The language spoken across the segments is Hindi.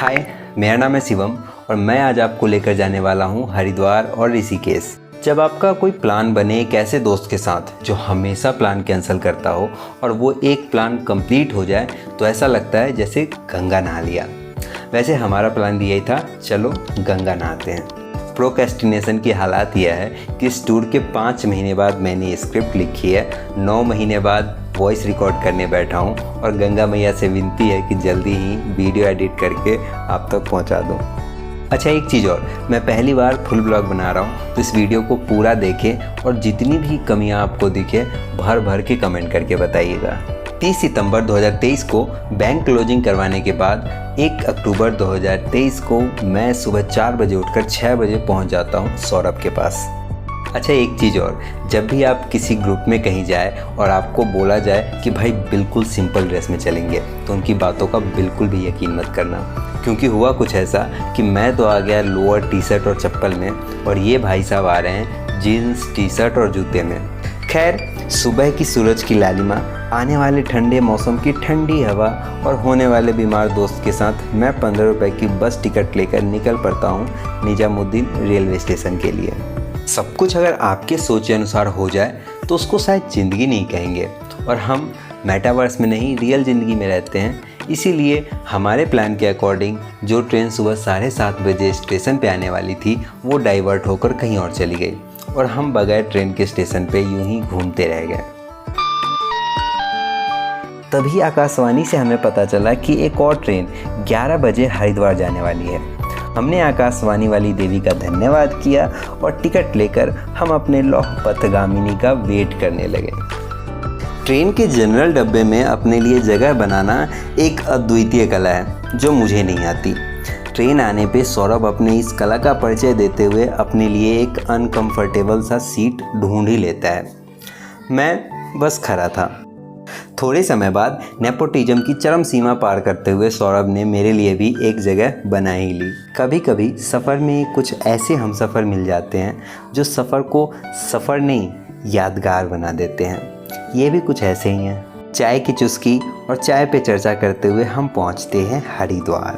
हाय, मेरा नाम है शिवम और मैं आज आपको लेकर जाने वाला हूँ हरिद्वार और ऋषिकेश। जब आपका कोई प्लान बने एक ऐसे दोस्त के साथ जो हमेशा प्लान कैंसिल करता हो और वो एक प्लान कंप्लीट हो जाए तो ऐसा लगता है जैसे गंगा नहा लिया। वैसे हमारा प्लान भी यही था, चलो गंगा नहाते हैं। प्रोक्रेस्टिनेशन की हालात यह है कि इस टूर के 5 महीने बाद मैंने ये स्क्रिप्ट लिखी है, 9 महीने बाद वॉइस रिकॉर्ड करने बैठा हूँ और गंगा मैया से विनती है कि जल्दी ही वीडियो एडिट करके आप तक पहुँचा दूँ। अच्छा, एक चीज़ और, मैं पहली बार फुल ब्लॉग बना रहा हूँ तो इस वीडियो को पूरा देखें और जितनी भी कमियाँ आपको दिखे भर भर के कमेंट करके बताइएगा। 30 सितंबर 2023 को बैंक क्लोजिंग करवाने के बाद 1 अक्टूबर 2023 को मैं सुबह 4 बजे उठकर 6 बजे पहुंच जाता हूं सौरभ के पास। अच्छा, एक चीज़ और, जब भी आप किसी ग्रुप में कहीं जाए और आपको बोला जाए कि भाई बिल्कुल सिंपल ड्रेस में चलेंगे तो उनकी बातों का बिल्कुल भी यकीन मत करना, क्योंकि हुआ कुछ ऐसा कि मैं तो आ गया लोअर टी शर्ट और चप्पल में और ये भाई साहब आ रहे हैं जीन्स टी शर्ट और जूते में। खैर, सुबह की सूरज की लालिमा, आने वाले ठंडे मौसम की ठंडी हवा और होने वाले बीमार दोस्त के साथ मैं 15 रुपये की बस टिकट लेकर निकल पड़ता हूँ निजामुद्दीन रेलवे स्टेशन के लिए। सब कुछ अगर आपके सोचे अनुसार हो जाए तो उसको शायद ज़िंदगी नहीं कहेंगे, और हम मेटावर्स में नहीं रियल ज़िंदगी में रहते हैं। इसीलिए हमारे प्लान के अकॉर्डिंग जो ट्रेन सुबह 7:30 बजे स्टेशन पे आने वाली थी वो डाइवर्ट होकर कहीं और चली गई और हम बगैर ट्रेन के स्टेशन पे यूं ही घूमते रह गए। तभी आकाशवाणी से हमें पता चला कि एक और ट्रेन 11 बजे हरिद्वार जाने वाली है। हमने आकाशवाणी वाली देवी का धन्यवाद किया और टिकट लेकर हम अपने लौह पथगामिनी का वेट करने लगे। ट्रेन के जनरल डब्बे में अपने लिए जगह बनाना एक अद्वितीय कला है जो मुझे नहीं आती। ट्रेन आने पे सौरभ अपने इस कला का परिचय देते हुए अपने लिए एक अनकंफर्टेबल सा सीट ढूंढ ही लेता है। मैं बस खड़ा था। थोड़े समय बाद नेपोटिज्म की चरम सीमा पार करते हुए सौरभ ने मेरे लिए भी एक जगह बना ही ली। कभी कभी सफ़र में कुछ ऐसे हमसफ़र मिल जाते हैं जो सफ़र को सफ़र नहीं यादगार बना देते हैं। ये भी कुछ ऐसे ही हैं। चाय की चुस्की और चाय पे चर्चा करते हुए हम पहुंचते हैं हरिद्वार।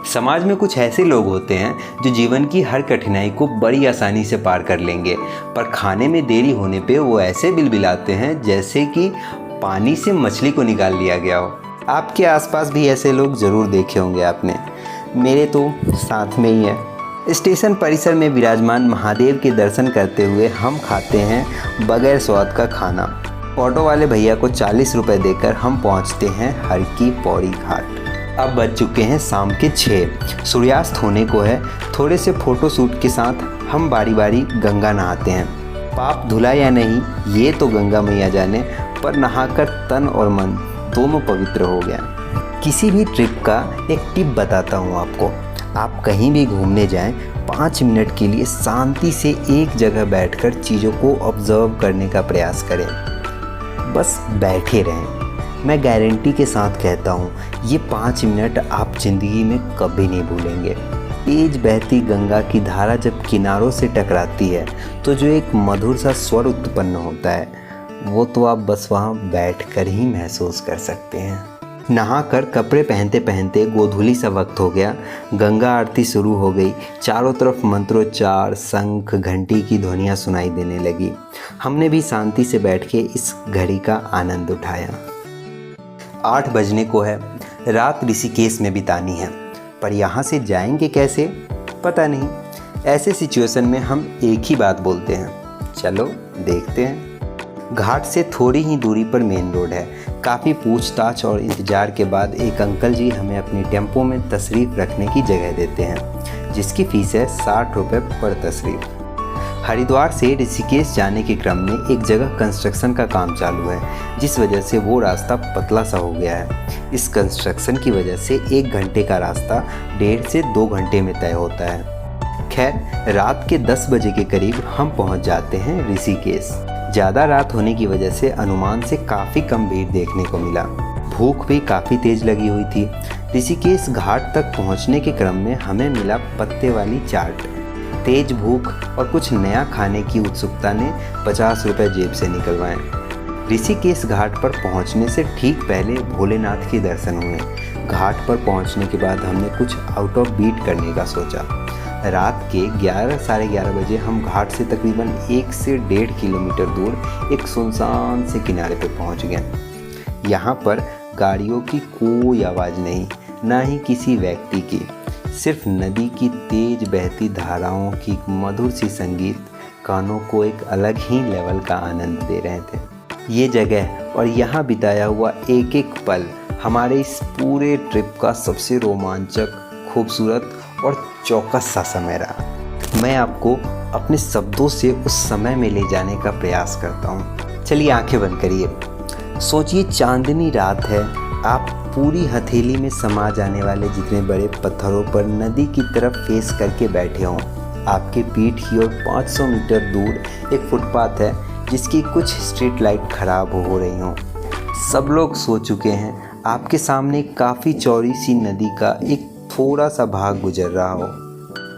समाज में कुछ ऐसे लोग होते हैं जो जीवन की हर कठिनाई को बड़ी आसानी से पार कर लेंगे, पर खाने में देरी होने पे वो ऐसे बिलबिलाते हैं जैसे कि पानी से मछली को निकाल लिया गया हो। आपके आसपास भी ऐसे लोग ज़रूर देखे होंगे आपने, मेरे तो साथ में ही है। स्टेशन परिसर में विराजमान महादेव के दर्शन करते हुए हम खाते हैं बगैर स्वाद का खाना। ऑटो वाले भैया को 40 रुपये देकर हम पहुंचते हैं हर की पौड़ी घाट। अब बज चुके हैं शाम के 6, सूर्यास्त होने को है। थोड़े से फ़ोटो शूट के साथ हम बारी बारी गंगा नहाते हैं। पाप धुला या नहीं ये तो गंगा मैया जाने, पर नहाकर तन और मन दोनों पवित्र हो गया। किसी भी ट्रिप का एक टिप बताता हूँ आपको। आप कहीं भी घूमने जाएं, 5 मिनट के लिए शांति से एक जगह बैठकर चीज़ों को ऑब्जर्व करने का प्रयास करें। बस बैठे रहें। मैं गारंटी के साथ कहता हूँ ये 5 मिनट आप ज़िंदगी में कभी नहीं भूलेंगे। तेज बहती गंगा की धारा जब किनारों से टकराती है तो जो एक मधुर सा स्वर उत्पन्न होता है वो तो आप बस वहाँ बैठकर ही महसूस कर सकते हैं। नहाकर कपड़े पहनते पहनते गोधूली सा वक्त हो गया। गंगा आरती शुरू हो गई। चारों तरफ मंत्रोच्चार, शंख, घंटी की ध्वनियाँ सुनाई देने लगी। हमने भी शांति से बैठ के इस घड़ी का आनंद उठाया। 8 बजने को है। रात ऋषिकेश में बितानी है, पर यहाँ से जाएंगे कैसे पता नहीं। ऐसे सिचुएशन में हम एक ही बात बोलते हैं, चलो देखते हैं। घाट से थोड़ी ही दूरी पर मेन रोड है। काफ़ी पूछताछ और इंतज़ार के बाद एक अंकल जी हमें अपनी टेम्पो में तशरीफ़ रखने की जगह देते हैं, जिसकी फ़ीस है 60 रुपये पर तशरीफ़। हरिद्वार से ऋषिकेश जाने के क्रम में एक जगह कंस्ट्रक्शन का काम चालू है, जिस वजह से वो रास्ता पतला सा हो गया है। इस कंस्ट्रक्शन की वजह से 1 घंटे का रास्ता 1.5 से 2 घंटे में तय होता है। खैर, रात के 10 बजे के करीब हम पहुंच जाते हैं ऋषिकेश। ज़्यादा रात होने की वजह से अनुमान से काफ़ी कम भीड़ देखने को मिला। भूख भी काफ़ी तेज़ लगी हुई थी। ऋषिकेश घाट तक पहुंचने के क्रम में हमें मिला पत्ते वाली चाट। तेज भूख और कुछ नया खाने की उत्सुकता ने 50 रुपये जेब से निकलवाए। ऋषिकेश घाट पर पहुंचने से ठीक पहले भोलेनाथ के दर्शन हुए। घाट पर पहुंचने के बाद हमने कुछ आउट ऑफ बीट करने का सोचा। रात के 11 साढ़े 11 बजे हम घाट से तकरीबन 1 से 1.5 किलोमीटर दूर एक सुनसान से किनारे पर पहुंच गए। यहाँ पर गाड़ियों की कोई आवाज़ नहीं, ना ही किसी व्यक्ति की, सिर्फ नदी की तेज बहती धाराओं की मधुर सी संगीत कानों को एक अलग ही लेवल का आनंद दे रहे थे। ये जगह और यहाँ बिताया हुआ एक एक पल हमारे इस पूरे ट्रिप का सबसे रोमांचक, खूबसूरत और चौकस सा समय रहा। मैं आपको अपने शब्दों से उस समय में ले जाने का प्रयास करता हूँ। चलिए आंखें बंद करिए, सोचिए चांदनी रात है, आप पूरी हथेली में समा जाने वाले जितने बड़े पत्थरों पर नदी की तरफ फेस करके बैठे हों। आपके पीठ की ओर 500 मीटर दूर एक फुटपाथ है जिसकी कुछ स्ट्रीट लाइट खराब हो रही हों। सब लोग सो चुके हैं। आपके सामने काफ़ी चौड़ी सी नदी का एक थोड़ा सा भाग गुजर रहा हो।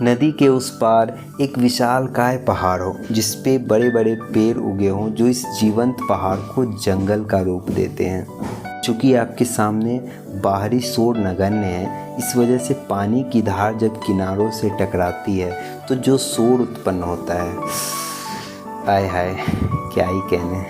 नदी के उस पार एक विशालकाय पहाड़ हो जिस पे बड़े बड़े पेड़ उगे हों जो इस जीवंत पहाड़ को जंगल का रूप देते हैं। चूँकि आपके सामने बाहरी शोर नगण्य है, इस वजह से पानी की धार जब किनारों से टकराती है तो जो शोर उत्पन्न होता है, आय हाय क्या ही कहने।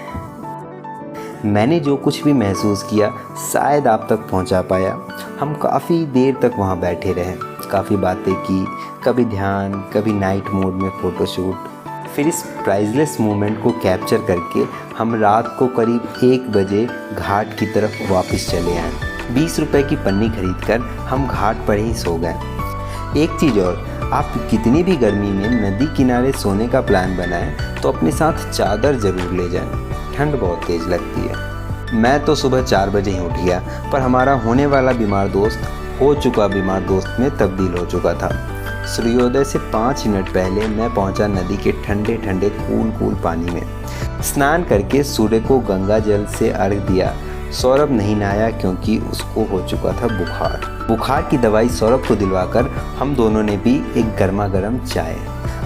मैंने जो कुछ भी महसूस किया शायद आप तक पहुंचा पाया। हम काफ़ी देर तक वहां बैठे रहे, काफ़ी बातें की, कभी ध्यान, कभी नाइट मोड में फ़ोटोशूट। फिर इस प्राइजलेस मोमेंट को कैप्चर करके हम रात को करीब 1 बजे घाट की तरफ वापस चले आए। 20 रुपए की पन्नी खरीदकर हम घाट पर ही सो गए। एक चीज़ और, आप कितनी भी गर्मी में नदी किनारे सोने का प्लान बनाएं तो अपने साथ चादर ज़रूर ले जाएं, ठंड बहुत तेज़ लगती है। मैं तो सुबह 4 बजे ही उठ गया, पर हमारा होने वाला बीमार दोस्त हो चुका बीमार दोस्त में तब्दील हो चुका था। सूर्योदय से 5 मिनट पहले मैं पहुंचा नदी के ठंडे ठंडे कूल पानी में। स्नान करके सूर्य को गंगा जल से अर्घ दिया। सौरभ नहीं नहाया क्योंकि उसको हो चुका था बुखार की दवाई सौरभ को दिलवाकर हम दोनों ने भी एक गर्मा गर्म चाय।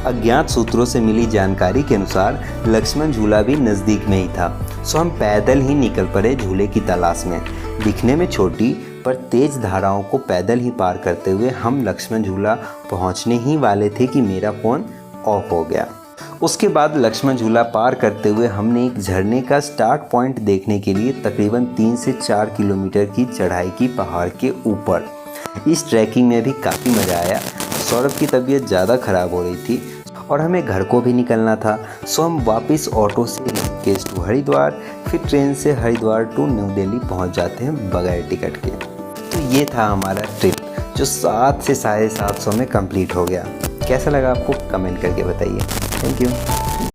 अज्ञात सूत्रों से मिली जानकारी के अनुसार लक्ष्मण झूला भी नज़दीक में ही था, सो हम पैदल ही निकल पड़े झूले की तलाश में। दिखने में छोटी पर तेज धाराओं को पैदल ही पार करते हुए हम लक्ष्मण झूला पहुंचने ही वाले थे कि मेरा फ़ोन ऑफ हो गया। उसके बाद लक्ष्मण झूला पार करते हुए हमने एक झरने का स्टार्ट पॉइंट देखने के लिए तकरीबन 3 से 4 किलोमीटर की चढ़ाई की पहाड़ के ऊपर। इस ट्रैकिंग में भी काफ़ी मज़ा आया। सौरभ की तबीयत ज़्यादा ख़राब हो रही थी और हमें घर को भी निकलना था, सो हम वापस ऑटो से ऋषिकेश टू हरिद्वार, फिर ट्रेन से हरिद्वार टू न्यू दिल्ली पहुंच जाते हैं बगैर टिकट के। तो ये था हमारा ट्रिप जो 7 से 750 में कंप्लीट हो गया। कैसा लगा आपको कमेंट करके बताइए। Thank you.